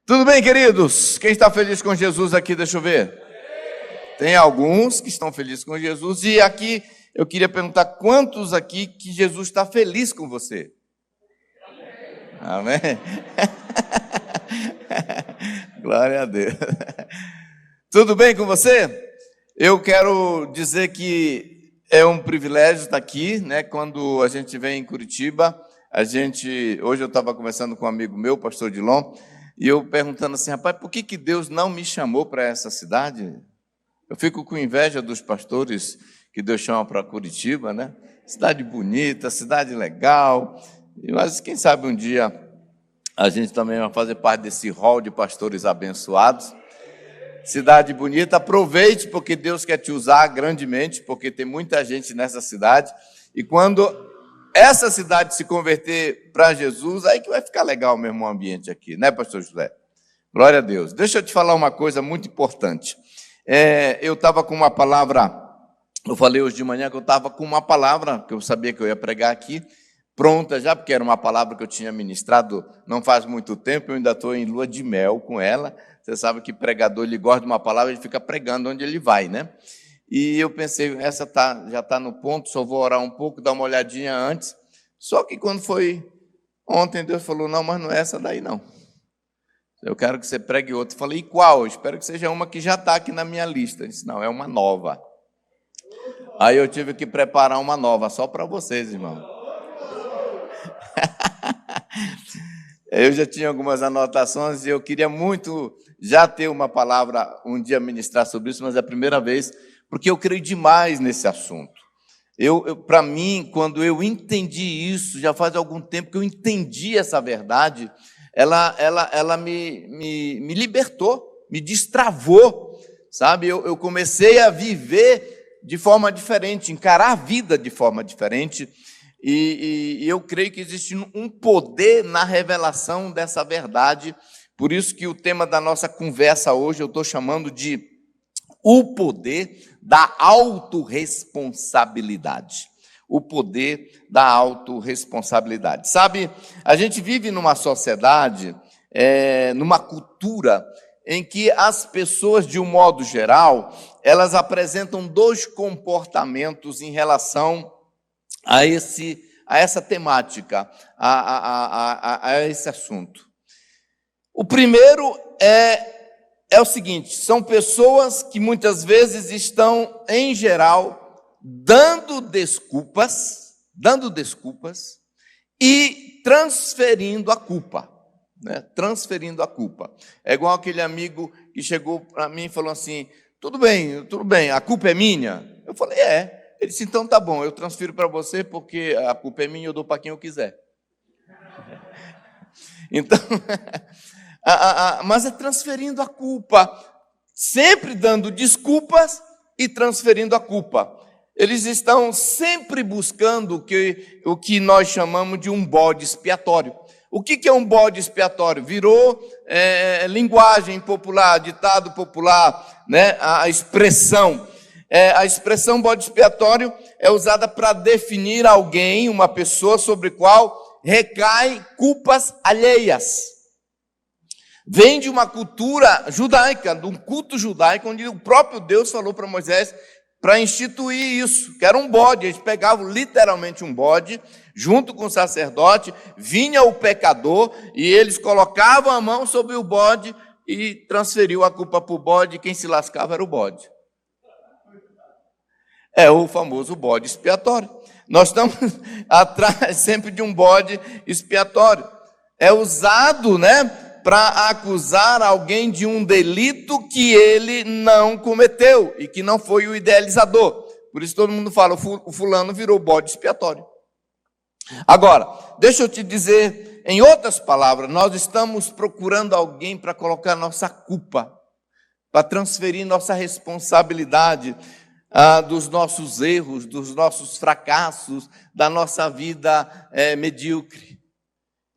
Tudo bem, queridos? Quem está feliz com Jesus aqui, deixa eu ver. Tem alguns que estão felizes com Jesus. E aqui eu queria perguntar, quantos aqui que Jesus está feliz com você? Amém? Glória a Deus. Tudo bem com você? Eu quero dizer que é um privilégio estar aqui, né? Quando a gente vem em Curitiba, hoje eu estava conversando com um amigo meu, pastor Dilon, e eu perguntando assim, rapaz, por que Deus não me chamou para essa cidade? Eu fico com inveja dos pastores que Deus chama para Curitiba, né? Cidade bonita, cidade legal, mas quem sabe um dia a gente também vai fazer parte desse hall de pastores abençoados. Cidade bonita, aproveite, porque Deus quer te usar grandemente, porque tem muita gente nessa cidade, e quando essa cidade se converter para Jesus, aí que vai ficar legal mesmo o ambiente aqui, né, pastor José? Glória a Deus. Deixa eu te falar uma coisa muito importante. Eu estava com uma palavra, eu falei hoje de manhã que eu estava com uma palavra, que eu sabia que eu ia pregar aqui, pronta já, porque era uma palavra que eu tinha ministrado não faz muito tempo, eu ainda estou em lua de mel com ela. Você sabe que pregador, ele gosta de uma palavra, ele fica pregando onde ele vai, né? E eu pensei, essa já está no ponto, só vou orar um pouco, dar uma olhadinha antes. Só que quando foi ontem, Deus falou, não, mas não é essa daí não. Eu quero que você pregue outra. Eu falei, e qual? Eu espero que seja uma que já está aqui na minha lista. Eu disse, não, é uma nova. Aí eu tive que preparar uma nova, só para vocês, irmão. Eu já tinha algumas anotações e eu queria muito já ter uma palavra, um dia ministrar sobre isso, mas é a primeira vez, porque eu creio demais nesse assunto. Para mim, quando eu entendi isso, já faz algum tempo que eu entendi essa verdade, ela me libertou, me destravou, sabe? Eu comecei a viver de forma diferente, encarar a vida de forma diferente, e eu creio que existe um poder na revelação dessa verdade, por isso que o tema da nossa conversa hoje eu estou chamando de o poder da autorresponsabilidade. O poder da autorresponsabilidade. Sabe, a gente vive numa sociedade, numa cultura, em que as pessoas, de um modo geral, elas apresentam dois comportamentos em relação a essa temática, a esse assunto. O primeiro é o seguinte, são pessoas que muitas vezes estão, em geral, dando desculpas e transferindo a culpa, né? Transferindo a culpa. É igual aquele amigo que chegou para mim e falou assim, tudo bem, a culpa é minha? Eu falei, é. Ele disse, então tá bom, eu transfiro para você porque a culpa é minha e eu dou para quem eu quiser. Então, mas é transferindo a culpa, sempre dando desculpas e transferindo a culpa. Eles estão sempre buscando o que nós chamamos de um bode expiatório. O que é um bode expiatório? Virou linguagem popular, ditado popular, né? A expressão bode expiatório é usada para definir alguém, uma pessoa sobre qual recai culpas alheias. Vem de uma cultura judaica, de um culto judaico, onde o próprio Deus falou para Moisés para instituir isso, que era um bode. Eles pegavam literalmente um bode, junto com o sacerdote, vinha o pecador, e eles colocavam a mão sobre o bode e transferiu a culpa para o bode, e quem se lascava era o bode. É o famoso bode expiatório. Nós estamos atrás sempre de um bode expiatório. É usado, né, para acusar alguém de um delito que ele não cometeu e que não foi o idealizador. Por isso todo mundo fala, o fulano virou bode expiatório. Agora, deixa eu te dizer, em outras palavras, nós estamos procurando alguém para colocar nossa culpa, para transferir nossa responsabilidade dos nossos erros, dos nossos fracassos, da nossa vida medíocre.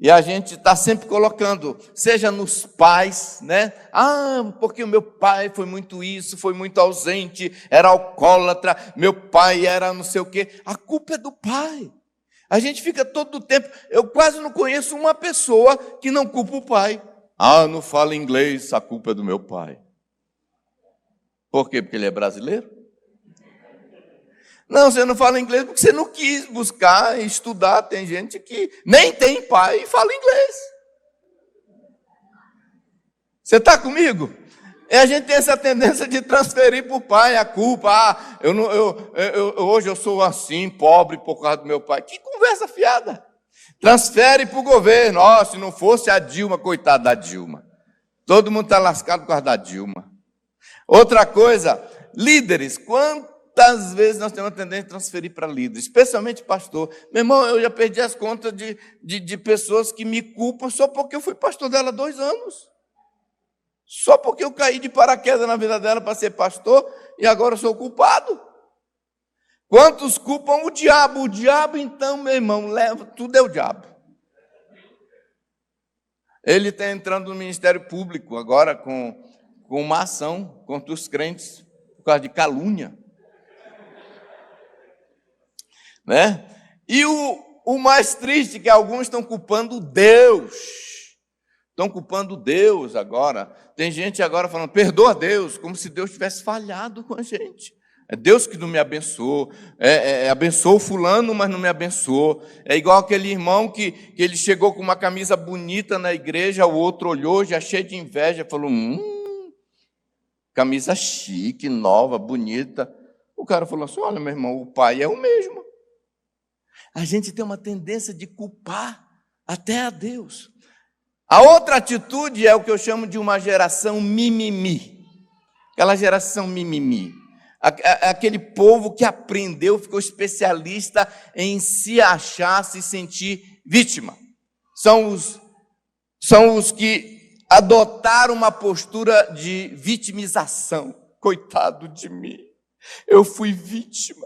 E a gente está sempre colocando, seja nos pais, né? Porque o meu pai foi muito isso, foi muito ausente, era alcoólatra, meu pai era não sei o quê. A culpa é do pai. A gente fica todo o tempo, eu quase não conheço uma pessoa que não culpa o pai. Ah, não fala inglês, a culpa é do meu pai. Por quê? Porque ele é brasileiro? Não, você não fala inglês porque você não quis buscar e estudar. Tem gente que nem tem pai e fala inglês. Você está comigo? E a gente tem essa tendência de transferir para o pai a culpa. Ah, hoje eu sou assim, pobre por causa do meu pai. Que conversa fiada. Transfere para o governo. Oh, se não fosse a Dilma, coitada da Dilma. Todo mundo está lascado por causa da Dilma. Outra coisa, líderes. Quantas vezes nós temos a tendência de transferir para líderes, especialmente pastor? Meu irmão, eu já perdi as contas de pessoas que me culpam só porque eu fui pastor dela há 2 anos. Só porque eu caí de paraquedas na vida dela para ser pastor e agora eu sou culpado. Quantos culpam o diabo? O diabo, então, meu irmão, leva, tudo é o diabo. Ele está entrando no Ministério Público agora com uma ação contra os crentes por causa de calúnia. Né? E o mais triste é que alguns estão culpando Deus. Estão culpando Deus agora. Tem gente agora falando, perdoa Deus, como se Deus tivesse falhado com a gente. É Deus que não me abençoou. Abençoou fulano, mas não me abençoou. É igual aquele irmão que ele chegou com uma camisa bonita na igreja, o outro olhou, já cheio de inveja, falou, camisa chique, nova, bonita. O cara falou assim, olha, meu irmão, o pai é o mesmo. A gente tem uma tendência de culpar até a Deus. A outra atitude é o que eu chamo de uma geração mimimi. Aquela geração mimimi. Aquele povo que aprendeu, ficou especialista em se achar, se sentir vítima. São os que adotaram uma postura de vitimização. Coitado de mim, eu fui vítima.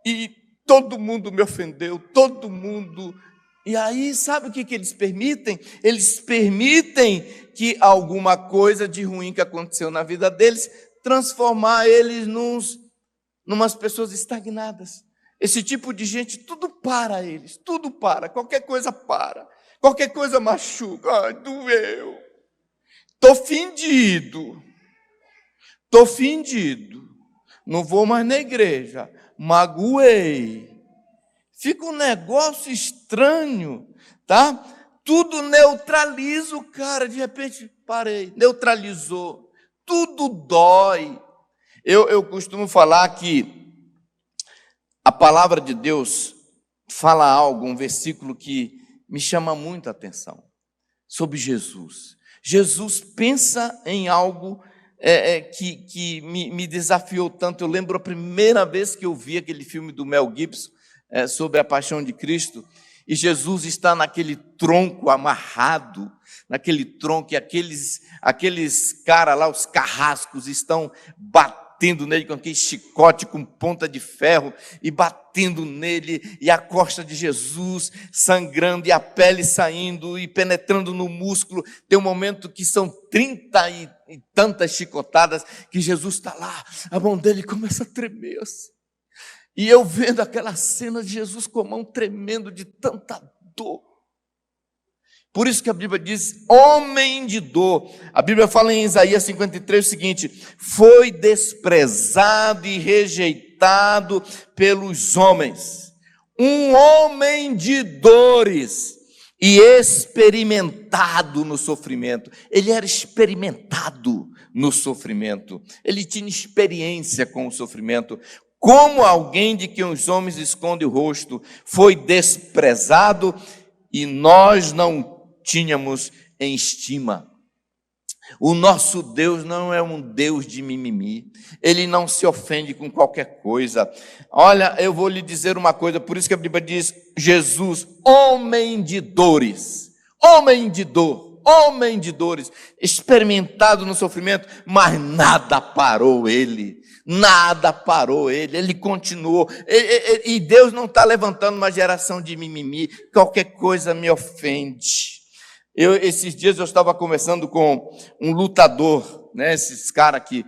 E todo mundo me ofendeu, todo mundo... E aí, sabe o que eles permitem? Eles permitem que alguma coisa de ruim que aconteceu na vida deles, transformar eles numas pessoas estagnadas. Esse tipo de gente, tudo para eles, tudo para, qualquer coisa para, qualquer coisa machuca. Ai, doeu. Estou fendido, não vou mais na igreja, magoei. Fica um negócio estranho, tá? Tudo neutraliza o cara, de repente, parei, neutralizou. Tudo dói. Eu costumo falar que a palavra de Deus fala algo, um versículo que me chama muito a atenção, sobre Jesus. Jesus pensa em algo que me desafiou tanto. Eu lembro a primeira vez que eu vi aquele filme do Mel Gibson, sobre a paixão de Cristo, e Jesus está naquele tronco amarrado, naquele tronco, e aqueles caras lá, os carrascos, estão batendo nele com aquele chicote com ponta de ferro, e batendo nele, e a costa de Jesus sangrando, e a pele saindo, e penetrando no músculo. Tem um momento que são 30 e tantas chicotadas, que Jesus está lá, a mão dele começa a tremer assim. E eu vendo aquela cena de Jesus com a mão tremendo de tanta dor. Por isso que a Bíblia diz, homem de dor. A Bíblia fala em Isaías 53 o seguinte, foi desprezado e rejeitado pelos homens. Um homem de dores e experimentado no sofrimento. Ele era experimentado no sofrimento. Ele tinha experiência com o sofrimento. Como alguém de quem os homens escondem o rosto, foi desprezado e nós não tínhamos em estima. O nosso Deus não é um Deus de mimimi, Ele não se ofende com qualquer coisa. Olha, eu vou lhe dizer uma coisa, por isso que a Bíblia diz, Jesus, homem de dores, homem de dor, homem de dores, experimentado no sofrimento, mas nada parou ele. Nada parou ele, ele continuou. E Deus não está levantando uma geração de mimimi, qualquer coisa me ofende. Esses dias eu estava conversando com um lutador, né? Esses caras que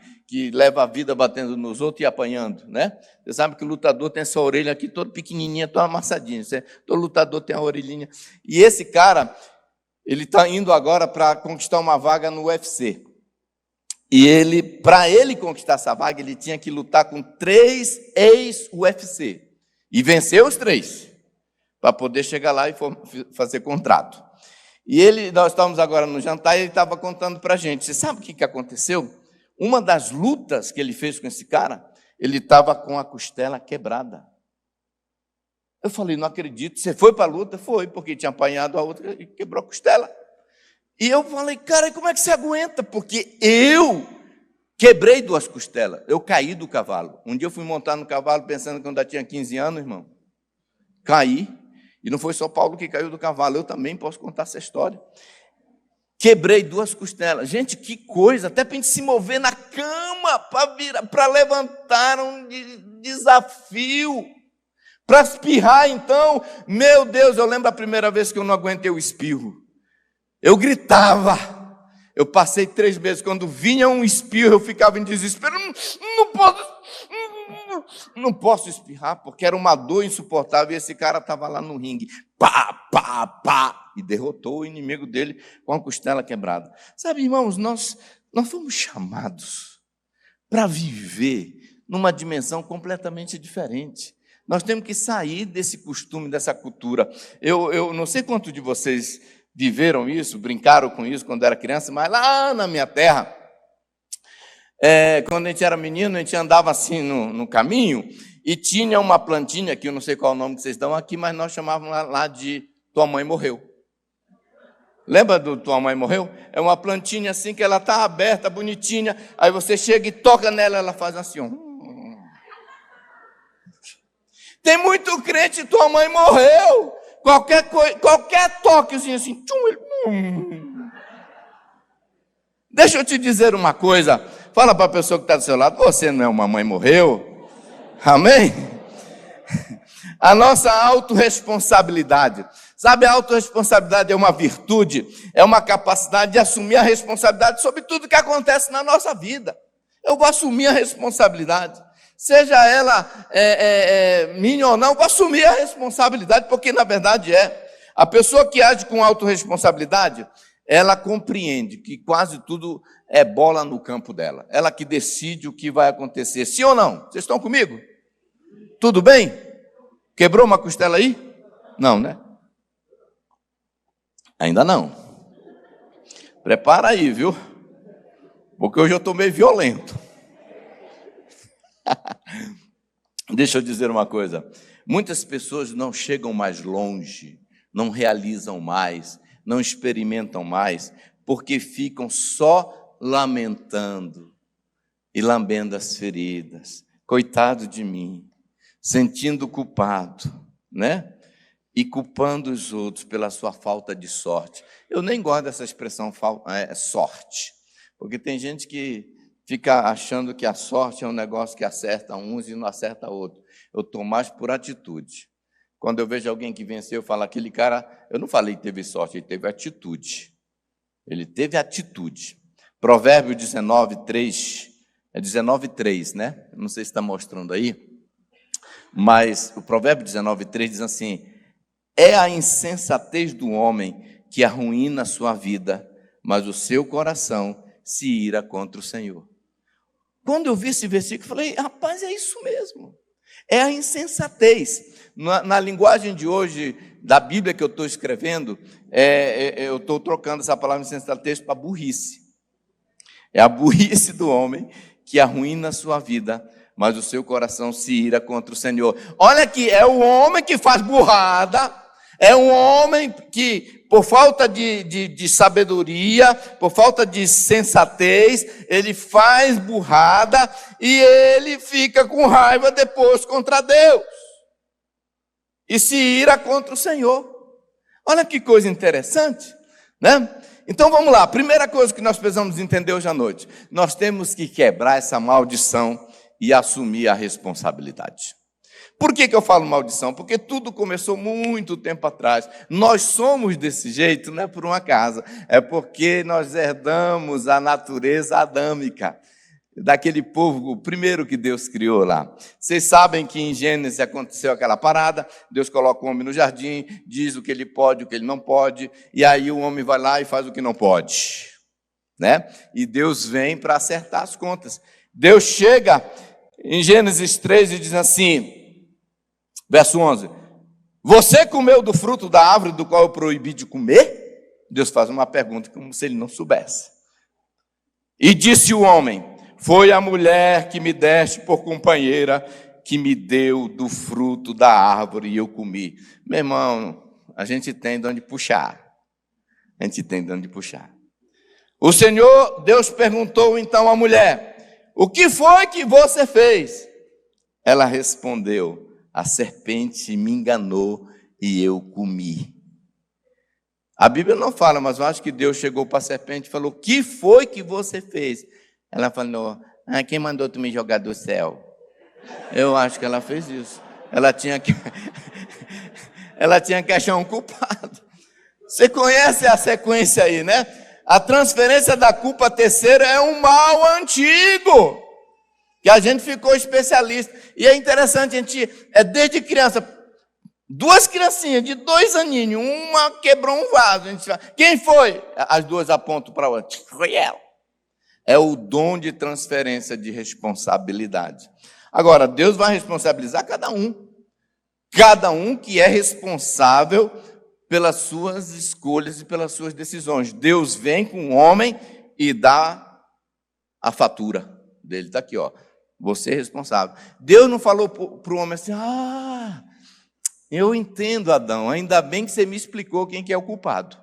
levam a vida batendo nos outros e apanhando, né? Você sabe que o lutador tem essa orelha aqui toda pequenininha, toda amassadinha. Todo lutador tem a orelhinha. E esse cara, Ele está indo agora para conquistar uma vaga no UFC. E para ele conquistar essa vaga, ele tinha que lutar com 3 ex-UFC. E vencer os 3, para poder chegar lá e fazer contrato. E nós estávamos agora no jantar e ele estava contando para a gente. Você sabe o que aconteceu? Uma das lutas que ele fez com esse cara, ele estava com a costela quebrada. Eu falei, não acredito. Você foi para a luta? Foi, porque tinha apanhado a outra e quebrou a costela. E eu falei, cara, como é que você aguenta? Porque eu quebrei 2 costelas. Eu caí do cavalo. Um dia eu fui montar no cavalo pensando que eu ainda tinha 15 anos, irmão. Caí. E não foi só Paulo que caiu do cavalo. Eu também posso contar essa história. Quebrei 2 costelas. Gente, que coisa. Até para a gente se mover na cama, para levantar um desafio. Para espirrar, então, meu Deus, eu lembro a primeira vez que eu não aguentei o espirro. Eu gritava. Eu passei 3 meses. Quando vinha um espirro, eu ficava em desespero. Não posso espirrar, porque era uma dor insuportável. E esse cara estava lá no ringue. Pá, pá, pá. E derrotou o inimigo dele com a costela quebrada. Sabe, irmãos, nós fomos chamados para viver numa dimensão completamente diferente. Nós temos que sair desse costume, dessa cultura. Eu não sei quantos de vocês viveram isso, brincaram com isso quando era criança, mas lá na minha terra, quando a gente era menino, a gente andava assim no caminho e tinha uma plantinha, que eu não sei qual é o nome que vocês dão aqui, mas nós chamávamos lá de Tua Mãe Morreu. Lembra do Tua Mãe Morreu? É uma plantinha assim que ela está aberta, bonitinha, aí você chega e toca nela, ela faz assim, ó. Tem muito crente, tua mãe morreu. Qualquer toquezinho assim. Deixa eu te dizer uma coisa. Fala para a pessoa que está do seu lado. Você não é uma mãe morreu? Amém? A nossa autorresponsabilidade. Sabe, a autorresponsabilidade é uma virtude. É uma capacidade de assumir a responsabilidade sobre tudo que acontece na nossa vida. Eu vou assumir a responsabilidade. Seja ela minha ou não, vou assumir a responsabilidade, porque na verdade a pessoa que age com autorresponsabilidade, ela compreende que quase tudo é bola no campo dela. Ela que decide o que vai acontecer, sim ou não? Vocês estão comigo? Tudo bem? Quebrou uma costela aí? Não, né? Ainda não. Prepara aí, viu? Porque hoje eu estou meio violento. Deixa eu dizer uma coisa. Muitas pessoas não chegam mais longe, não realizam mais, não experimentam mais, porque ficam só lamentando e lambendo as feridas. Coitado de mim, sentindo culpado, né? E culpando os outros pela sua falta de sorte. Eu nem gosto dessa expressão sorte, porque tem gente que fica achando que a sorte é um negócio que acerta uns e não acerta outros. Eu estou mais por atitude. Quando eu vejo alguém que venceu, eu falo, aquele cara, eu não falei que teve sorte, ele teve atitude. Ele teve atitude. Provérbio 19:3, é 19:3, né? Não sei se está mostrando aí, mas o Provérbio 19:3 diz assim, é a insensatez do homem que arruína a sua vida, mas o seu coração se ira contra o Senhor. Quando eu vi esse versículo, eu falei, rapaz, é isso mesmo. É a insensatez. Na linguagem de hoje, da Bíblia que eu estou escrevendo, eu estou trocando essa palavra insensatez para burrice. É a burrice do homem que arruína a sua vida, mas o seu coração se ira contra o Senhor. Olha que é o homem que faz burrada, é um homem que, por falta de sabedoria, por falta de sensatez, ele faz burrada e ele fica com raiva depois contra Deus. E se ira contra o Senhor. Olha que coisa interessante, né? Então vamos lá, primeira coisa que nós precisamos entender hoje à noite. Nós temos que quebrar essa maldição e assumir a responsabilidade. Por que eu falo maldição? Porque tudo começou muito tempo atrás. Nós somos desse jeito, não é por um acaso. É porque nós herdamos a natureza adâmica. daquele povo, o primeiro que Deus criou lá. Vocês sabem que em Gênesis aconteceu aquela parada, Deus coloca o homem no jardim, diz o que ele pode, o que ele não pode, e aí o homem vai lá e faz o que não pode, né? E Deus vem para acertar as contas. Deus chega em Gênesis 3 e diz assim, verso 11, você comeu do fruto da árvore do qual eu proibi de comer? Deus faz uma pergunta como se ele não soubesse. E disse o homem, foi a mulher que me deste por companheira, que me deu do fruto da árvore e eu comi. Meu irmão, a gente tem de onde puxar. A gente tem de onde puxar. O Senhor, Deus perguntou então à mulher, o que foi que você fez? Ela respondeu, a serpente me enganou e eu comi. A Bíblia não fala, mas eu acho que Deus chegou para a serpente e falou, o que foi que você fez? Ela falou, quem mandou tu me jogar do céu? Eu acho que ela fez isso. Ela tinha que achar um culpado. Você conhece a sequência aí, né? A transferência da culpa terceira é um mal antigo, que a gente ficou especialista. E é interessante, a gente, desde criança, duas criancinhas de 2 aninhos, uma quebrou um vaso. A gente fala, quem foi? As duas apontam para a outra. Foi ela. É o dom de transferência de responsabilidade. Agora, Deus vai responsabilizar cada um. Cada um que é responsável pelas suas escolhas e pelas suas decisões. Deus vem com o homem e dá a fatura dele. Está aqui, ó. Você é responsável. Deus não falou para o homem assim, eu entendo, Adão, ainda bem que você me explicou quem que é o culpado.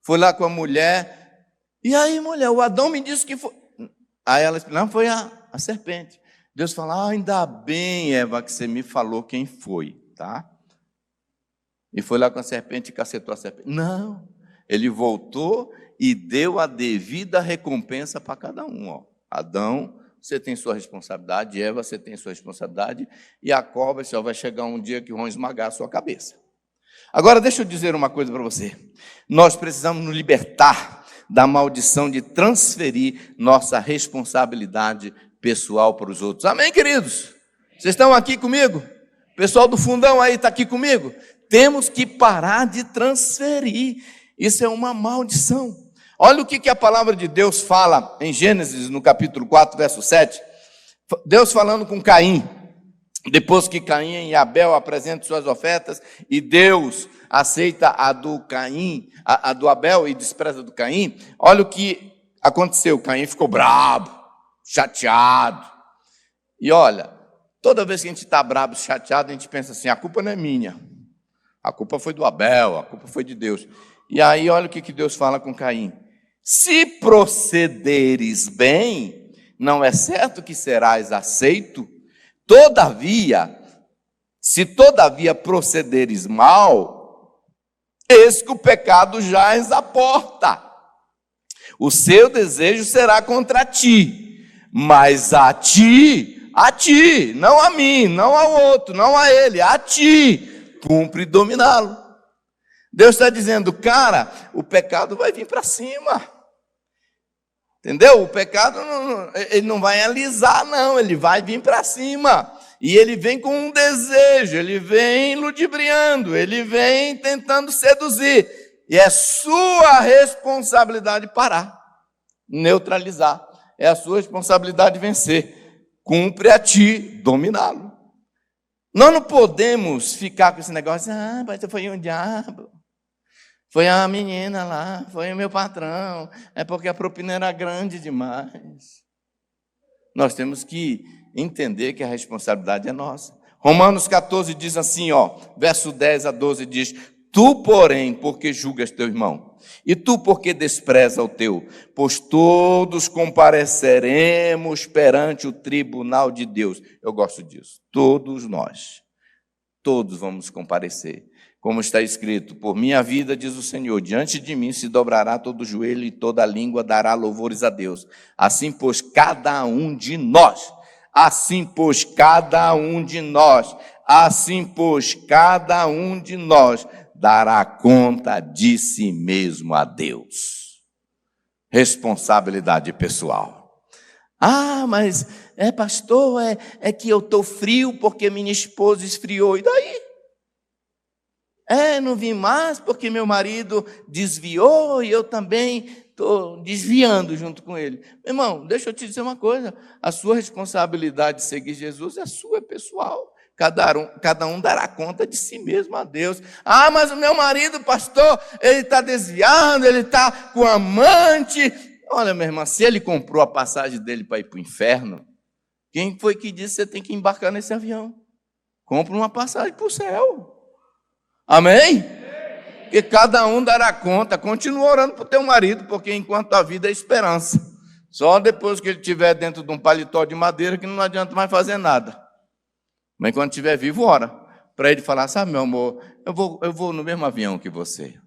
Foi lá com a mulher, e aí, mulher, o Adão me disse que foi... Aí ela explicou, não, foi a serpente. Deus fala, ainda bem, Eva, que você me falou quem foi, tá? E foi lá com a serpente e cacetou a serpente. Não, ele voltou e deu a devida recompensa para cada um. Ó. Adão, você tem sua responsabilidade, Eva, você tem sua responsabilidade, e a cobra só vai chegar um dia que vão esmagar a sua cabeça. Agora, deixa eu dizer uma coisa para você. Nós precisamos nos libertar da maldição de transferir nossa responsabilidade pessoal para os outros. Amém, queridos? Vocês estão aqui comigo? O pessoal do fundão aí está aqui comigo? Temos que parar de transferir. Isso é uma maldição. Olha o que a palavra de Deus fala em Gênesis, no capítulo 4, verso 7. Deus falando com Caim. Depois que Caim e Abel apresentam suas ofertas, e Deus aceita a do Caim, a do Abel, e despreza a do Caim, olha o que aconteceu. Caim ficou bravo, chateado. E olha, toda vez que a gente está bravo, chateado, a gente pensa assim, a culpa não é minha. A culpa foi do Abel, a culpa foi de Deus. E aí, olha o que Deus fala com Caim. Se procederes bem, não é certo que serás aceito? Todavia, se todavia procederes mal, eis que o pecado jaz à porta. O seu desejo será contra ti, mas a ti, não a mim, não ao outro, não a ele, a ti, cumpre dominá-lo. Deus está dizendo, cara, o pecado vai vir para cima. Entendeu? O pecado, ele não vai alisar, não, ele vai vir para cima. E ele vem com um desejo, ele vem ludibriando, ele vem tentando seduzir. E é sua responsabilidade parar, neutralizar. É a sua responsabilidade vencer. Cumpre a ti dominá-lo. Nós não podemos ficar com esse negócio, mas foi um diabo. Foi a menina lá, foi o meu patrão, é porque a propina era grande demais. Nós temos que entender que a responsabilidade é nossa. Romanos 14 diz assim, verso 10 a 12 diz, tu, porém, porque julgas teu irmão, e tu, porque despreza o teu, pois todos compareceremos perante o tribunal de Deus. Eu gosto disso, todos nós, todos vamos comparecer. Como está escrito, por minha vida, diz o Senhor, diante de mim se dobrará todo o joelho e toda língua dará louvores a Deus. Assim, pois, cada um de nós, dará conta de si mesmo a Deus. Responsabilidade pessoal. Ah, mas pastor, é que eu estou frio porque minha esposa esfriou. E daí? Não vim mais porque meu marido desviou e eu também estou desviando junto com ele. Meu irmão, deixa eu te dizer uma coisa. A sua responsabilidade de seguir Jesus é sua, é pessoal. Cada um dará conta de si mesmo a Deus. Ah, mas o meu marido, pastor, ele está desviando, ele está com amante. Olha, minha irmã, se ele comprou a passagem dele para ir para o inferno, quem foi que disse que você tem que embarcar nesse avião? Compra uma passagem para o céu. Amém? Porque cada um dará conta. Continua orando para o teu marido, porque enquanto a vida é esperança. Só depois que ele estiver dentro de um paletó de madeira que não adianta mais fazer nada. Mas quando estiver vivo, ora. Para ele falar, sabe, meu amor, eu vou no mesmo avião que você.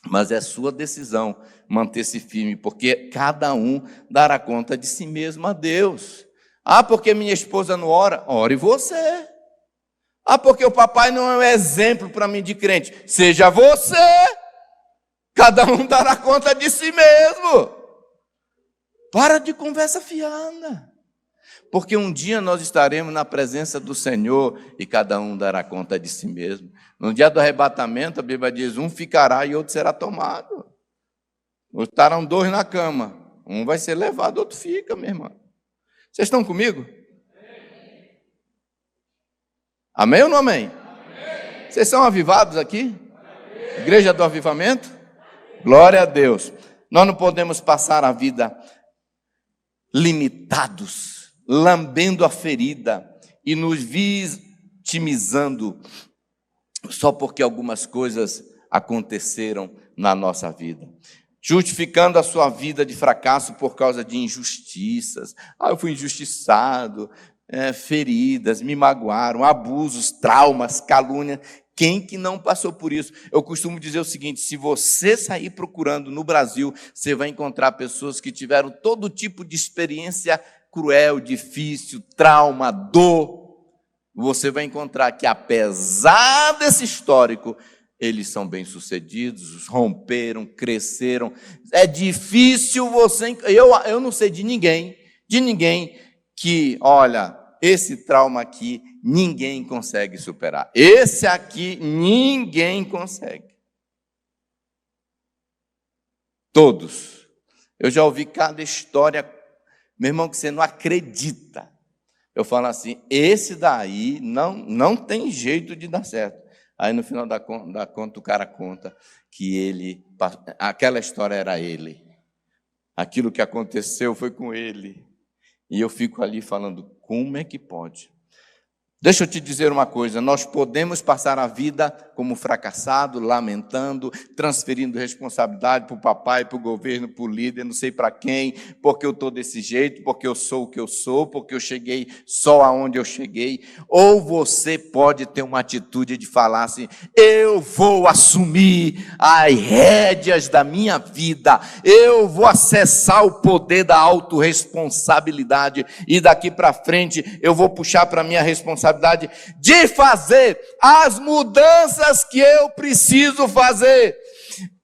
Mas é sua decisão manter-se firme, porque cada um dará conta de si mesmo a Deus. Ah, porque minha esposa não ora? Ore você. Ah, porque o papai não é um exemplo para mim de crente. Seja você. Cada um dará conta de si mesmo. Para de conversa fiada. Porque um dia nós estaremos na presença do Senhor e cada um dará conta de si mesmo. No dia do arrebatamento, a Bíblia diz, um ficará e outro será tomado. Estarão dois na cama. Um vai ser levado, outro fica, minha irmã. Vocês estão comigo? Amém ou não amém? Amém. Vocês são avivados aqui? Amém. Igreja do Avivamento? Amém. Glória a Deus. Nós não podemos passar a vida limitados, lambendo a ferida e nos vitimizando só porque algumas coisas aconteceram na nossa vida. Justificando a sua vida de fracasso por causa de injustiças. Eu fui injustiçado. Feridas, me magoaram, abusos, traumas, calúnia. Quem que não passou por isso? Eu costumo dizer o seguinte, se você sair procurando no Brasil, você vai encontrar pessoas que tiveram todo tipo de experiência cruel, difícil, trauma, dor. Você vai encontrar que apesar desse histórico, eles são bem-sucedidos, romperam, cresceram. É difícil você... Eu não sei de ninguém que, olha... Esse trauma aqui, ninguém consegue superar. Esse aqui, ninguém consegue. Todos. Eu já ouvi cada história, meu irmão, que você não acredita. Eu falo assim, esse daí não tem jeito de dar certo. Aí, no final da conta, o cara conta que aquela história era ele. Aquilo que aconteceu foi com ele. E eu fico ali falando, como é que pode? Deixa eu te dizer uma coisa, nós podemos passar a vida como fracassado, lamentando, transferindo responsabilidade para o papai, para o governo, para o líder, não sei para quem, porque eu estou desse jeito, porque eu sou o que eu sou, porque eu cheguei só aonde eu cheguei. Ou você pode ter uma atitude de falar assim, eu vou assumir as rédeas da minha vida, eu vou acessar o poder da autorresponsabilidade e daqui para frente eu vou puxar para a minha responsabilidade de fazer as mudanças que eu preciso fazer,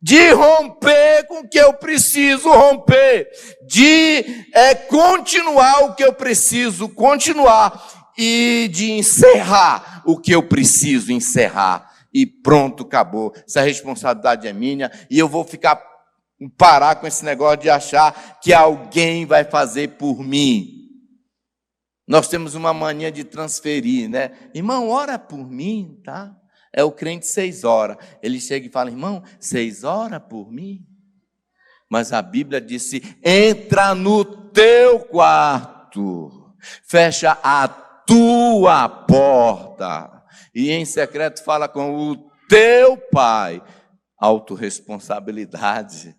de romper com o que eu preciso romper, de continuar o que eu preciso continuar e de encerrar o que eu preciso encerrar. E pronto, acabou. Essa responsabilidade é minha e eu vou parar com esse negócio de achar que alguém vai fazer por mim. Nós temos uma mania de transferir, né? Irmão, ora por mim, tá? É o crente 6 horas. Ele chega e fala, irmão, 6 horas por mim? Mas a Bíblia disse, entra no teu quarto, fecha a tua porta e em secreto fala com o teu pai. Autorresponsabilidade.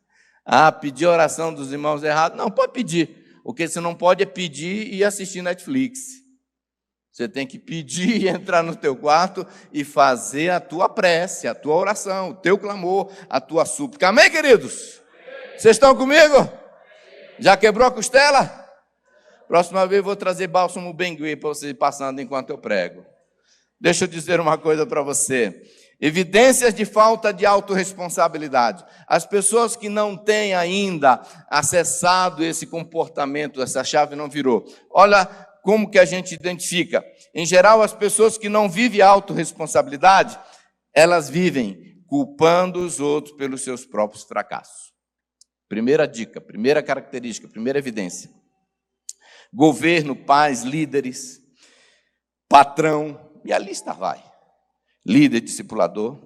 Pedir oração dos irmãos errados? Não, pode pedir. O que você não pode é pedir e assistir Netflix. Você tem que pedir e entrar no teu quarto e fazer a tua prece, a tua oração, o teu clamor, a tua súplica. Amém, queridos? Vocês estão comigo? Já quebrou a costela? Próxima vez eu vou trazer bálsamo Bengui para você ir passando enquanto eu prego. Deixa eu dizer uma coisa para você. Evidências de falta de autorresponsabilidade. As pessoas que não têm ainda acessado esse comportamento, essa chave não virou. Olha como que a gente identifica. Em geral, as pessoas que não vivem a autorresponsabilidade, elas vivem culpando os outros pelos seus próprios fracassos. Primeira dica, primeira característica, primeira evidência. Governo, pais, líderes, patrão, e a lista vai. Líder, discipulador.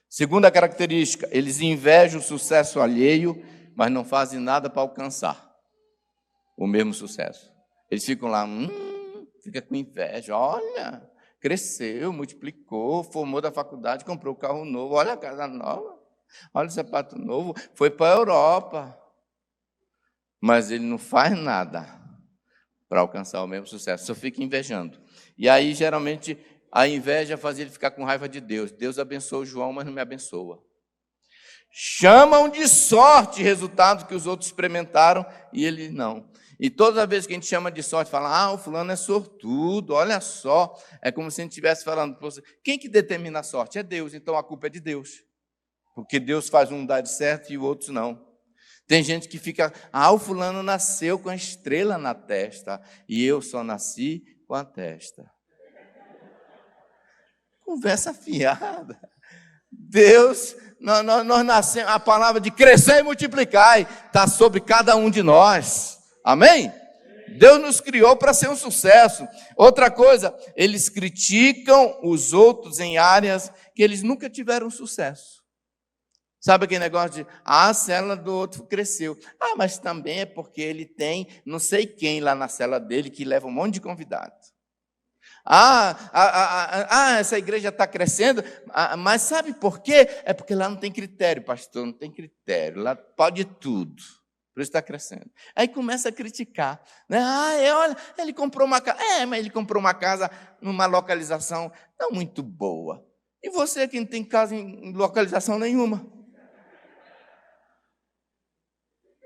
Segunda característica, eles invejam o sucesso alheio, mas não fazem nada para alcançar o mesmo sucesso. Eles ficam lá, fica com inveja, olha, cresceu, multiplicou, formou da faculdade, comprou um carro novo, olha a casa nova, olha o sapato novo, foi para a Europa. Mas ele não faz nada para alcançar o mesmo sucesso, só fica invejando. E aí, geralmente, a inveja faz ele ficar com raiva de Deus. Deus abençoa João, mas não me abençoa. Chamam de sorte resultado que os outros experimentaram e ele não. E toda vez que a gente chama de sorte, fala, o fulano é sortudo, olha só. É como se a gente estivesse falando para você, quem que determina a sorte? É Deus, então a culpa é de Deus. Porque Deus faz um dar certo e outros não. Tem gente que fica, o fulano nasceu com a estrela na testa e eu só nasci com a testa. Conversa fiada. Deus, nós nascemos, a palavra de crescer e multiplicar está sobre cada um de nós. Amém? Deus nos criou para ser um sucesso. Outra coisa, eles criticam os outros em áreas que eles nunca tiveram sucesso. Sabe aquele negócio de, a célula do outro cresceu. Mas também é porque ele tem não sei quem lá na célula dele que leva um monte de convidados. Essa igreja está crescendo, mas sabe por quê? É porque lá não tem critério, pastor, não tem critério, lá pode tudo, por isso está crescendo. Aí começa a criticar, né? Olha, ele comprou uma casa, mas ele comprou uma casa numa localização não muito boa, e você que não tem casa em localização nenhuma.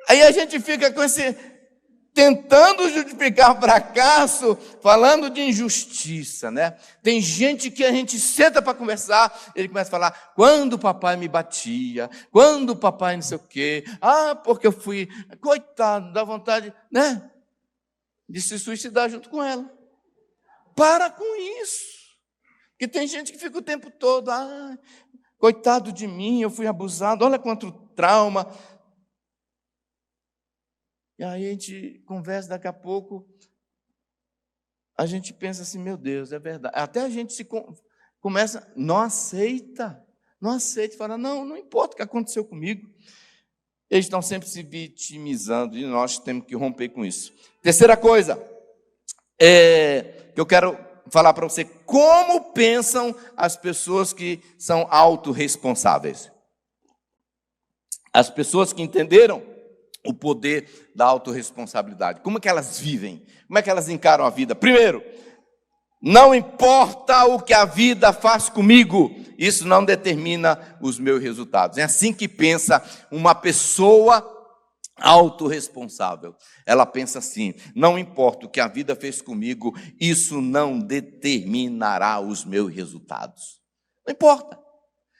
Aí a gente fica com tentando justificar fracasso, falando de injustiça, né? Tem gente que a gente senta para conversar, ele começa a falar, quando o papai me batia, quando o papai não sei o quê, porque eu fui, coitado, dá vontade, né? De se suicidar junto com ela. Para com isso. Porque tem gente que fica o tempo todo, coitado de mim, eu fui abusado, olha quanto trauma. E aí a gente conversa, daqui a pouco, a gente pensa assim, meu Deus, é verdade. Até a gente começa, não aceita, fala, não importa o que aconteceu comigo. Eles estão sempre se vitimizando e nós temos que romper com isso. Terceira coisa, que eu quero falar para você, como pensam as pessoas que são autorresponsáveis. As pessoas que entenderam o poder da autorresponsabilidade. Como é que elas vivem? Como é que elas encaram a vida? Primeiro, não importa o que a vida faz comigo, isso não determina os meus resultados. É assim que pensa uma pessoa autorresponsável. Ela pensa assim, não importa o que a vida fez comigo, isso não determinará os meus resultados. Não importa.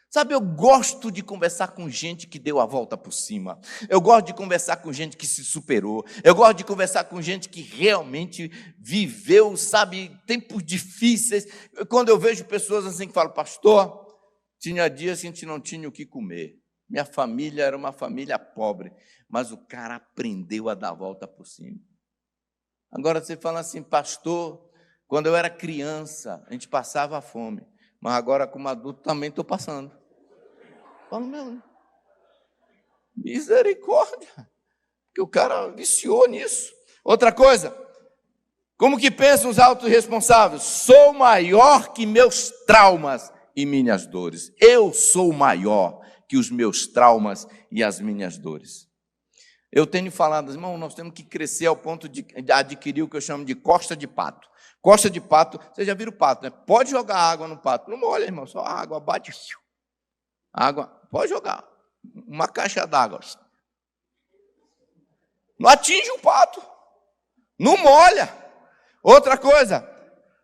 Sabe, eu gosto de conversar com gente que deu a volta por cima. Eu gosto de conversar com gente que se superou. Eu gosto de conversar com gente que realmente viveu, sabe, tempos difíceis. Quando eu vejo pessoas assim que falam, pastor, tinha dias que a gente não tinha o que comer. Minha família era uma família pobre, mas o cara aprendeu a dar a volta por cima. Agora você fala assim, pastor, quando eu era criança, a gente passava fome. Mas agora, como adulto, também estou passando. Falo, meu, misericórdia. Porque o cara viciou nisso. Outra coisa, como que pensam os autorresponsáveis? Sou maior que meus traumas e minhas dores. Eu sou maior que os meus traumas e as minhas dores. Eu tenho falado, irmão, nós temos que crescer ao ponto de adquirir o que eu chamo de costa de pato. Costa de pato, vocês já viram o pato, né? Pode jogar água no pato. Não molha, irmão, só água, bate. Água, pode jogar. Uma caixa d'água. Não atinge o pato. Não molha. Outra coisa,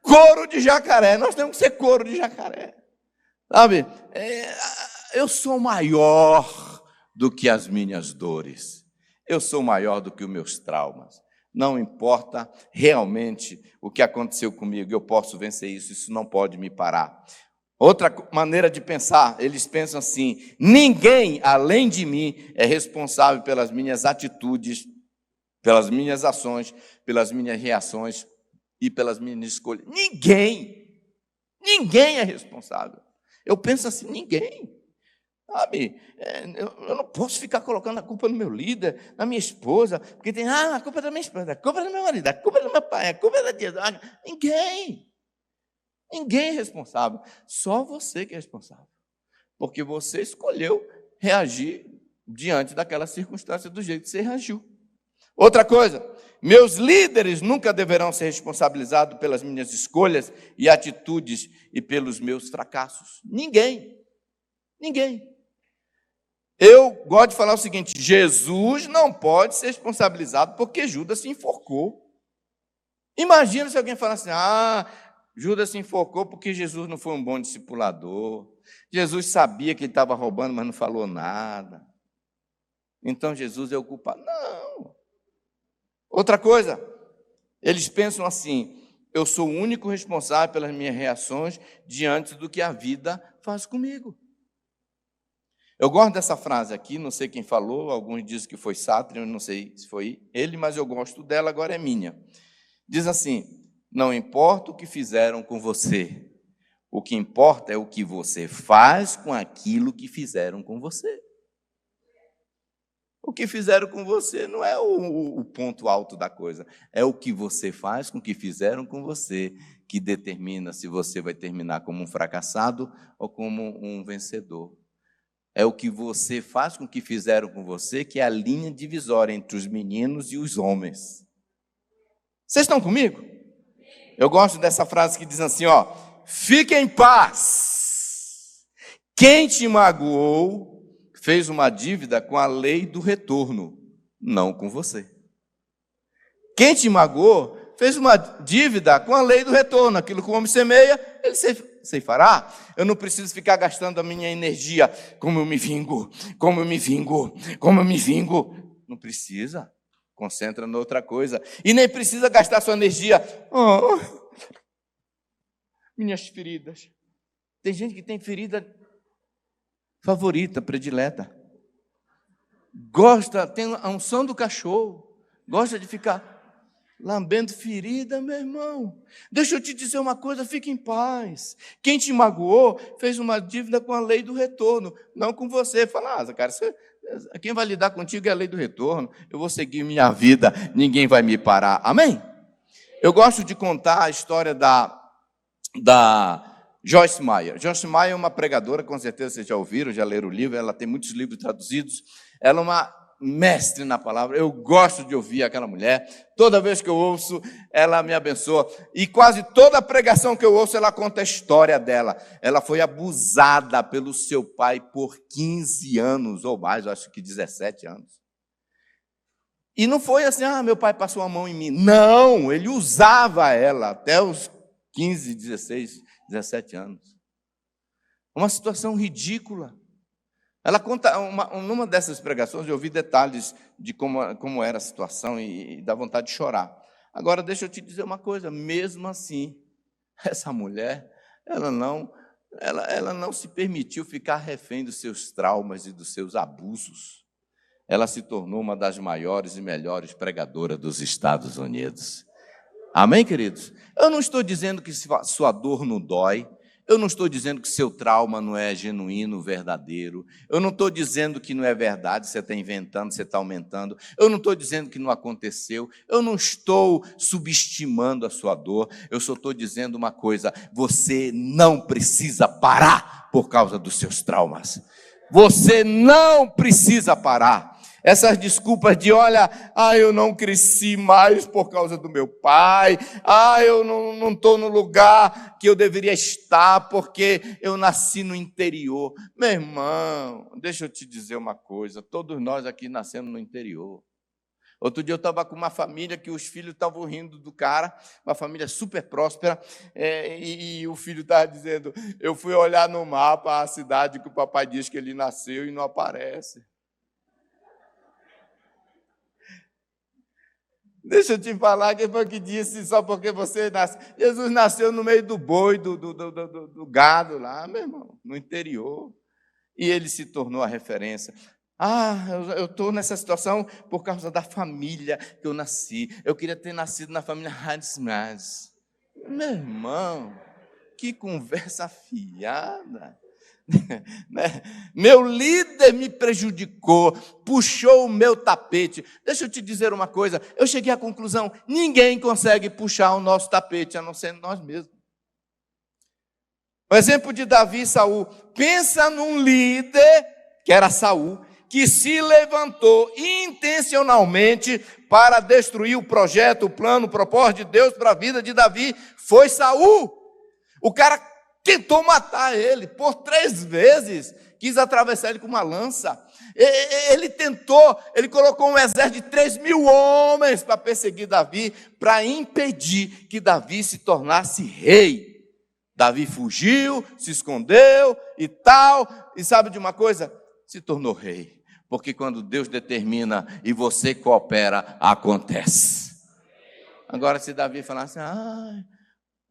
couro de jacaré. Nós temos que ser couro de jacaré. Sabe, eu sou maior do que as minhas dores. Eu sou maior do que os meus traumas. Não importa realmente o que aconteceu comigo, eu posso vencer isso, isso não pode me parar. Outra maneira de pensar, eles pensam assim: ninguém além de mim é responsável pelas minhas atitudes, pelas minhas ações, pelas minhas reações e pelas minhas escolhas. Ninguém é responsável. Eu penso assim: ninguém. Sabe, eu não posso ficar colocando a culpa no meu líder, na minha esposa, porque tem, a culpa é da minha esposa, a culpa é do meu marido, a culpa é do meu pai, a culpa é da tia. Ninguém é responsável, só você que é responsável, porque você escolheu reagir diante daquela circunstância do jeito que você reagiu. Outra coisa, meus líderes nunca deverão ser responsabilizados pelas minhas escolhas e atitudes e pelos meus fracassos. Ninguém. Eu gosto de falar o seguinte: Jesus não pode ser responsabilizado porque Judas se enforcou. Imagina se alguém falasse assim: Judas se enforcou porque Jesus não foi um bom discipulador. Jesus sabia que ele estava roubando, mas não falou nada. Então Jesus é o culpado. Não. Outra coisa, eles pensam assim: eu sou o único responsável pelas minhas reações diante do que a vida faz comigo. Eu gosto dessa frase aqui, não sei quem falou, alguns dizem que foi Sartre, eu não sei se foi ele, mas eu gosto dela, agora é minha. Diz assim: não importa o que fizeram com você, o que importa é o que você faz com aquilo que fizeram com você. O que fizeram com você não é o ponto alto da coisa, é o que você faz com o que fizeram com você que determina se você vai terminar como um fracassado ou como um vencedor. É o que você faz com o que fizeram com você, que é a linha divisória entre os meninos e os homens. Vocês estão comigo? Eu gosto dessa frase que diz assim, fique em paz. Quem te magoou fez uma dívida com a lei do retorno, não com você. Quem te magoou fez uma dívida com a lei do retorno. Aquilo que o homem semeia, ele ceifará. Eu não preciso ficar gastando a minha energia. Como eu me vingo. Não precisa. Concentra em outra coisa. E nem precisa gastar sua energia. Minhas feridas. Tem gente que tem ferida favorita, predileta. Tem a unção do cachorro. Gosta de ficar lambendo ferida, meu irmão. Deixa eu te dizer uma coisa, fique em paz. Quem te magoou fez uma dívida com a lei do retorno, não com você. Fala, cara, quem vai lidar contigo é a lei do retorno. Eu vou seguir minha vida, ninguém vai me parar. Amém? Eu gosto de contar a história da Joyce Meyer. Joyce Meyer é uma pregadora, com certeza vocês já ouviram, já leram o livro, ela tem muitos livros traduzidos. Ela é uma mestre na palavra, eu gosto de ouvir aquela mulher, toda vez que eu ouço, ela me abençoa, e quase toda pregação que eu ouço, ela conta a história dela. Ela foi abusada pelo seu pai por 15 anos, ou mais, eu acho que 17 anos, e não foi assim, meu pai passou a mão em mim, não, ele usava ela até os 15, 16, 17 anos, uma situação ridícula. Ela conta, numa dessas pregações, eu ouvi detalhes de como era a situação e dá vontade de chorar. Agora, deixa eu te dizer uma coisa, mesmo assim, essa mulher, ela não se permitiu ficar refém dos seus traumas e dos seus abusos. Ela se tornou uma das maiores e melhores pregadoras dos Estados Unidos. Amém, queridos? Eu não estou dizendo que sua dor não dói. Eu não estou dizendo que seu trauma não é genuíno, verdadeiro. Eu não estou dizendo que não é verdade, você está inventando, você está aumentando. Eu não estou dizendo que não aconteceu. Eu não estou subestimando a sua dor. Eu só estou dizendo uma coisa: você não precisa parar por causa dos seus traumas. Você não precisa parar. Essas desculpas de, eu não cresci mais por causa do meu pai, eu não estou no lugar que eu deveria estar porque eu nasci no interior. Meu irmão, deixa eu te dizer uma coisa, todos nós aqui nascemos no interior. Outro dia eu estava com uma família que os filhos estavam rindo do cara, uma família super próspera, e o filho estava dizendo, eu fui olhar no mapa a cidade que o papai diz que ele nasceu e não aparece. Deixa eu te falar, quem foi que disse só porque você nasceu? Jesus nasceu no meio do boi, do gado lá, meu irmão, no interior. E ele se tornou a referência. Eu estou nessa situação por causa da família que eu nasci. Eu queria ter nascido na família Hadsmaz. Meu irmão, que conversa fiada. Meu líder me prejudicou, puxou o meu tapete. Deixa eu te dizer uma coisa, eu cheguei à conclusão, ninguém consegue puxar o nosso tapete, a não ser nós mesmos. O exemplo de Davi e Saul, pensa num líder, que era Saul, que se levantou intencionalmente para destruir o projeto, o plano, o propósito de Deus para a vida de Davi, foi Saul. O cara tentou matar ele por 3 vezes, quis atravessar ele com uma lança. Ele tentou, ele colocou um exército de 3.000 homens para perseguir Davi, para impedir que Davi se tornasse rei. Davi fugiu, se escondeu e tal, e sabe de uma coisa? Se tornou rei. Porque quando Deus determina e você coopera, acontece. Agora, se Davi falasse,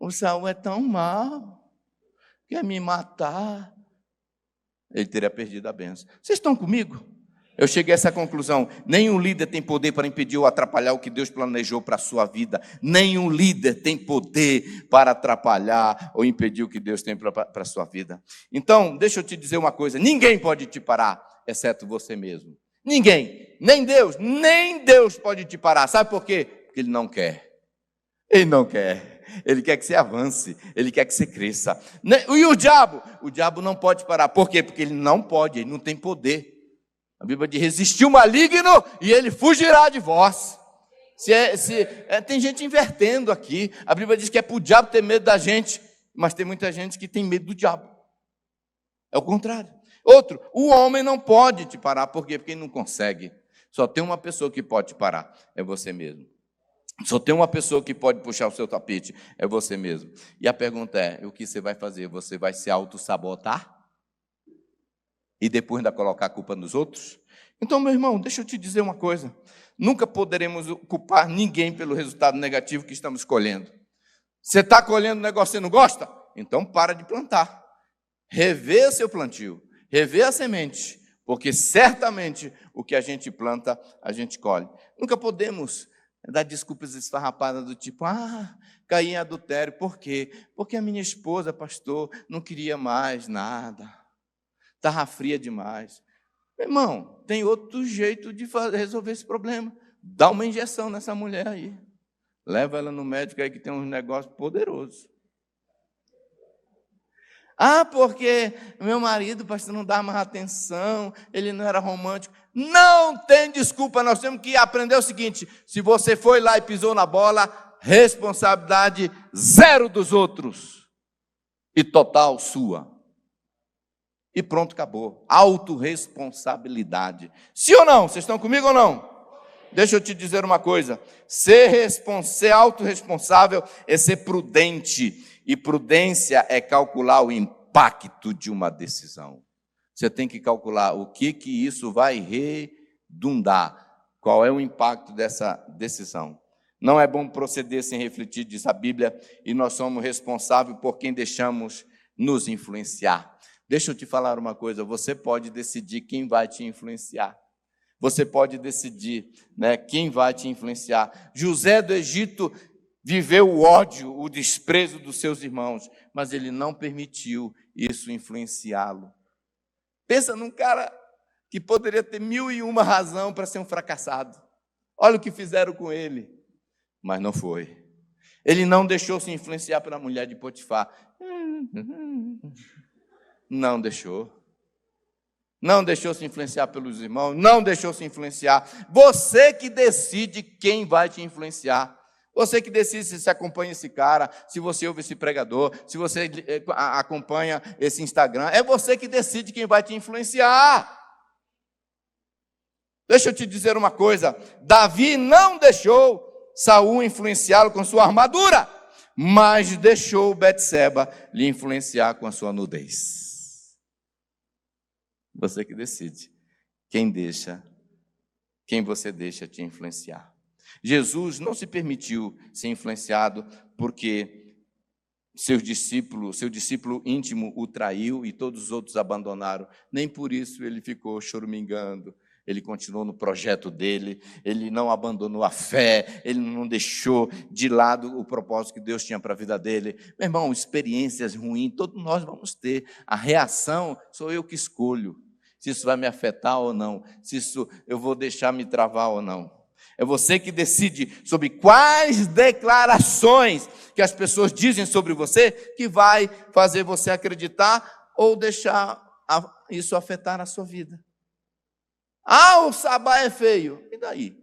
o Saul é tão mau, quer me matar, ele teria perdido a bênção. Vocês estão comigo? Eu cheguei a essa conclusão, nenhum líder tem poder para impedir ou atrapalhar o que Deus planejou para a sua vida. Nenhum líder tem poder para atrapalhar ou impedir o que Deus tem para a sua vida. Então, deixa eu te dizer uma coisa, ninguém pode te parar, exceto você mesmo. Ninguém, nem Deus pode te parar. Sabe por quê? Porque Ele não quer. Ele não quer. Ele quer que você avance, Ele quer que você cresça. E o diabo não pode parar. Por quê? Porque ele não pode, ele não tem poder. A Bíblia diz, resistir o maligno e ele fugirá de vós. Tem gente invertendo aqui. A Bíblia diz que é para o diabo ter medo da gente, mas tem muita gente que tem medo do diabo. É o contrário. Outro, o homem não pode te parar. Por quê? Porque ele não consegue. Só tem uma pessoa que pode te parar, é você mesmo. Só tem uma pessoa que pode puxar o seu tapete, é você mesmo. E a pergunta é, o que você vai fazer? Você vai se auto-sabotar? E depois ainda colocar a culpa nos outros? Então, meu irmão, deixa eu te dizer uma coisa. Nunca poderemos culpar ninguém pelo resultado negativo que estamos colhendo. Você está colhendo um negócio que você não gosta? Então, para de plantar. Revê seu plantio. Revê a semente. Porque certamente o que a gente planta, a gente colhe. Nunca podemos dar desculpas esfarrapadas do tipo, caí em adultério. Por quê? Porque a minha esposa, pastor, não queria mais nada. Estava fria demais. Meu irmão, tem outro jeito de resolver esse problema. Dá uma injeção nessa mulher aí. Leva ela no médico aí que tem um negócio poderoso. Porque meu marido, pastor, não dá mais atenção, ele não era romântico. Não tem desculpa, nós temos que aprender o seguinte, se você foi lá e pisou na bola, responsabilidade 0 dos outros e total sua. E pronto, acabou. Autorresponsabilidade. Sim ou não? Vocês estão comigo ou não? Deixa eu te dizer uma coisa. Ser autorresponsável é ser prudente. E prudência é calcular o impacto de uma decisão. Você tem que calcular o que isso vai redundar. Qual é o impacto dessa decisão? Não é bom proceder sem refletir, diz a Bíblia, e nós somos responsáveis por quem deixamos nos influenciar. Deixa eu te falar uma coisa, você pode decidir quem vai te influenciar. Você pode decidir, quem vai te influenciar. José do Egito viveu o ódio, o desprezo dos seus irmãos, mas ele não permitiu isso influenciá-lo. Pensa num cara que poderia ter 1001 razão para ser um fracassado. Olha o que fizeram com ele, mas não foi. Ele não deixou se influenciar pela mulher de Potifar. Não deixou. Não deixou se influenciar pelos irmãos, não deixou se influenciar. Você que decide quem vai te influenciar. Você que decide se você acompanha esse cara, se você ouve esse pregador, se você acompanha esse Instagram. É você que decide quem vai te influenciar. Deixa eu te dizer uma coisa, Davi não deixou Saul influenciá-lo com sua armadura, mas deixou Betseba lhe influenciar com a sua nudez. Você que decide quem você deixa te influenciar. Jesus não se permitiu ser influenciado porque seu discípulo íntimo o traiu e todos os outros abandonaram. Nem por isso ele ficou choramingando. Ele continuou no projeto dele, ele não abandonou a fé, ele não deixou de lado o propósito que Deus tinha para a vida dele. Meu irmão, experiências ruins, todos nós vamos ter. A reação sou eu que escolho, se isso vai me afetar ou não, se isso eu vou deixar me travar ou não. É você que decide sobre quais declarações que as pessoas dizem sobre você que vai fazer você acreditar ou deixar isso afetar a sua vida. Ah, o Sabá é feio. E daí?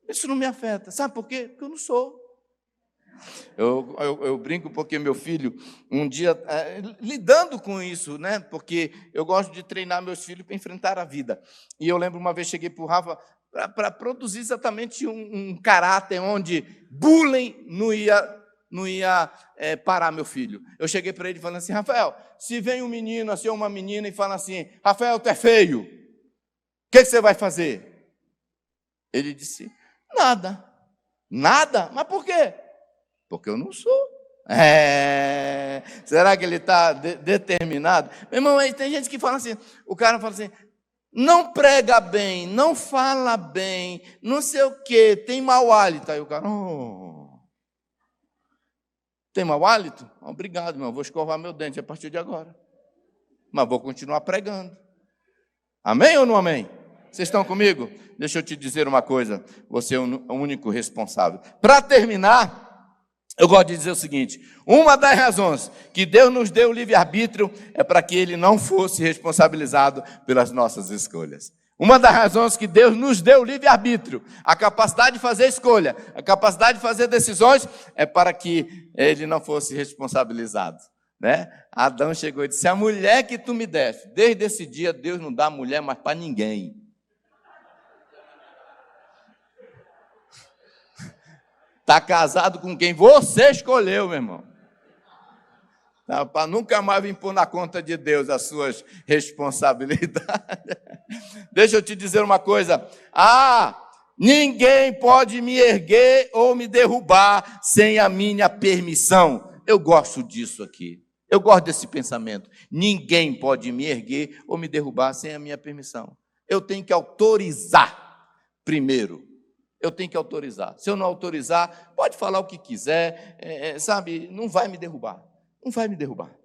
Isso não me afeta. Sabe por quê? Porque eu não sou. Eu brinco porque meu filho, um dia, lidando com isso, né? Porque eu gosto de treinar meus filhos para enfrentar a vida. E eu lembro uma vez, cheguei para o Rafa para produzir exatamente um caráter onde bullying não ia parar meu filho. Eu cheguei para ele falando assim, Rafael, se vem um menino assim, ou uma menina e fala assim, Rafael, tu é feio, o que você vai fazer? Ele disse, nada. Nada? Mas por quê? Porque eu não sou. Será que ele está determinado? Meu irmão, aí tem gente que fala assim, o cara fala assim, não prega bem, não fala bem, não sei o quê, tem mau hálito. Aí o cara, tem mau hálito? Obrigado, meu, vou escovar meu dente a partir de agora. Mas vou continuar pregando. Amém ou não amém? Vocês estão comigo? Deixa eu te dizer uma coisa, você é o único responsável. Para terminar, eu gosto de dizer o seguinte, uma das razões que Deus nos deu o livre-arbítrio é para que Ele não fosse responsabilizado pelas nossas escolhas. Uma das razões que Deus nos deu o livre-arbítrio, a capacidade de fazer escolha, a capacidade de fazer decisões, é para que Ele não fosse responsabilizado. Né? Adão chegou e disse, a mulher que tu me deste, desde esse dia Deus não dá mulher mais para ninguém. Está casado com quem você escolheu, meu irmão. Tá, para nunca mais vir pôr na conta de Deus as suas responsabilidades. Deixa eu te dizer uma coisa. Ninguém pode me erguer ou me derrubar sem a minha permissão. Eu gosto disso aqui. Eu gosto desse pensamento. Ninguém pode me erguer ou me derrubar sem a minha permissão. Eu tenho que autorizar primeiro. Eu tenho que autorizar. Se eu não autorizar, pode falar o que quiser, sabe? Não vai me derrubar. Não vai me derrubar.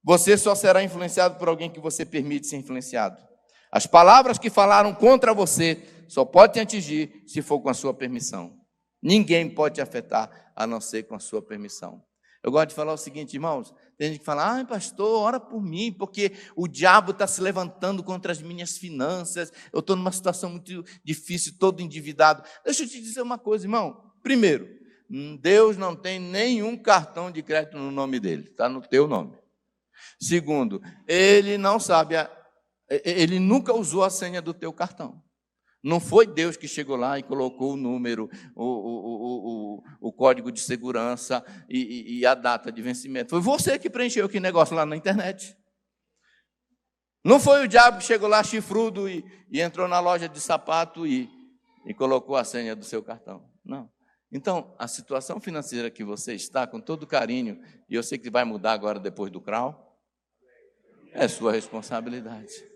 Você só será influenciado por alguém que você permite ser influenciado. As palavras que falaram contra você só pode te atingir se for com a sua permissão. Ninguém pode te afetar a não ser com a sua permissão. Eu gosto de falar o seguinte, irmãos, tem gente que fala, pastor, ora por mim, porque o diabo está se levantando contra as minhas finanças, eu estou numa situação muito difícil, todo endividado. Deixa eu te dizer uma coisa, irmão. Primeiro, Deus não tem nenhum cartão de crédito no nome dele, está no teu nome. Segundo, ele não sabe, ele nunca usou a senha do teu cartão. Não foi Deus que chegou lá e colocou o número, o código de segurança e a data de vencimento. Foi você que preencheu aquele negócio lá na internet. Não foi o diabo que chegou lá chifrudo e entrou na loja de sapato e colocou a senha do seu cartão. Não. Então, a situação financeira que você está, com todo carinho, e eu sei que vai mudar agora depois do CRAU, é sua responsabilidade.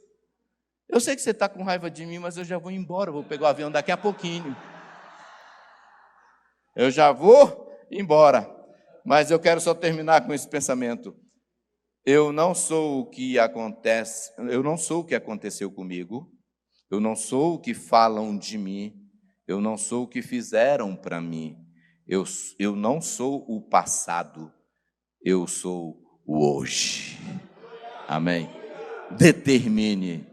Eu sei que você está com raiva de mim, mas eu já vou embora, vou pegar o avião daqui a pouquinho. Eu já vou embora, mas eu quero só terminar com esse pensamento. Eu não sou o que acontece, eu não sou o que aconteceu comigo, eu não sou o que falam de mim, eu não sou o que fizeram para mim, eu não sou o passado, eu sou o hoje. Amém? Determine.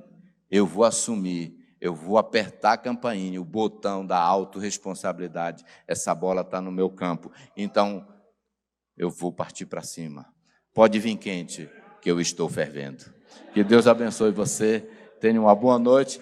Eu vou assumir, eu vou apertar a campainha, o botão da autorresponsabilidade. Essa bola está no meu campo, então eu vou partir para cima. Pode vir quente, que eu estou fervendo. Que Deus abençoe você, tenha uma boa noite.